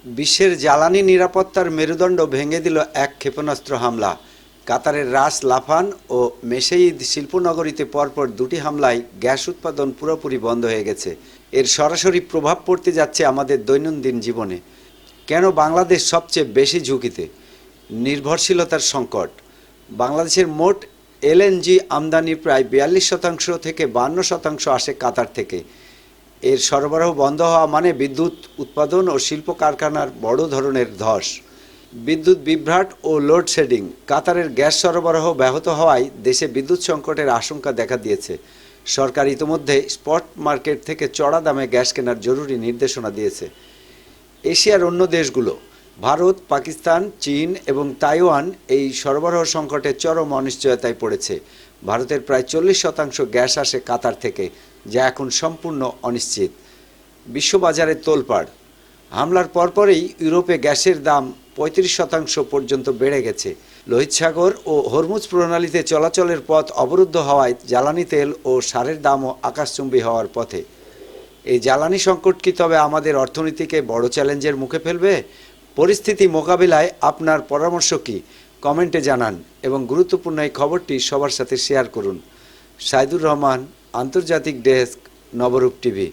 বিশ্বের জ্বালানি নিরাপত্তার মেরুদণ্ড ভেঙে দিল এক ক্ষেপণাস্ত্র হামলা। কাতারের রাস লাফান ও মেশেইদ শিল্পনগরীতে পরপর দুটি হামলায় গ্যাস উৎপাদন পুরোপুরি বন্ধ হয়ে গেছে। এর সরাসরি প্রভাব পড়তে যাচ্ছে আমাদের দৈনন্দিন জীবনে। কেন বাংলাদেশ সবচেয়ে বেশি ঝুঁকিতে? নির্ভরশীলতার সংকট। বাংলাদেশের মোট এলএনজি আমদানি প্রায় 42% থেকে 52% আসে কাতার থেকে। এর সরবরাহ বন্ধ হওয়া মানে বিদ্যুৎ উৎপাদন ও শিল্প কারখানার বড় ধরনের ধস। বিদ্যুৎ বিভ্রাট ও লোডশেডিং। কাতারের গ্যাস সরবরাহ ব্যাহত হওয়ায় দেশে বিদ্যুৎ সংকটের আশঙ্কা দেখা দিয়েছে। সরকার ইতিমধ্যে স্পট মার্কেট থেকে চড়া দামে গ্যাস কেনার জরুরি নির্দেশনা দিয়েছে। এশিয়ার অন্য দেশগুলো ভারত, পাকিস্তান, চীন এবং তাইওয়ান এই সরবরাহ সংকটে চরম অনিশ্চয়তায় পড়েছে। ভারতের প্রায় 40% গ্যাস আসে কাতার থেকে, যা এখন সম্পূর্ণ অনিশ্চিত। বিশ্ববাজারে তোলপাড়। হামলার পরপরই ইউরোপে গ্যাসের দাম 35% পর্যন্ত বেড়ে গেছে। লোহিত সাগর ও হরমুজ প্রণালীতে চলাচলের পথ অবরুদ্ধ হওয়ায় জ্বালানি তেল ও সারের দামও আকাশচুম্বী হওয়ার পথে। এই জ্বালানি সংকট কি তবে আমাদের অর্থনীতিকে বড় চ্যালেঞ্জের মুখে ফেলবে? পরিস্থিতি মোকাবিলায় আপনার পরামর্শ কি? কমেন্টে জানান এবং গুরুত্বপূর্ণ এই খবরটি সবার সাথে শেয়ার করুন। সাইদুর রহমান, আন্তর্জাতিক ডেস্ক, নবরূপ টিভি।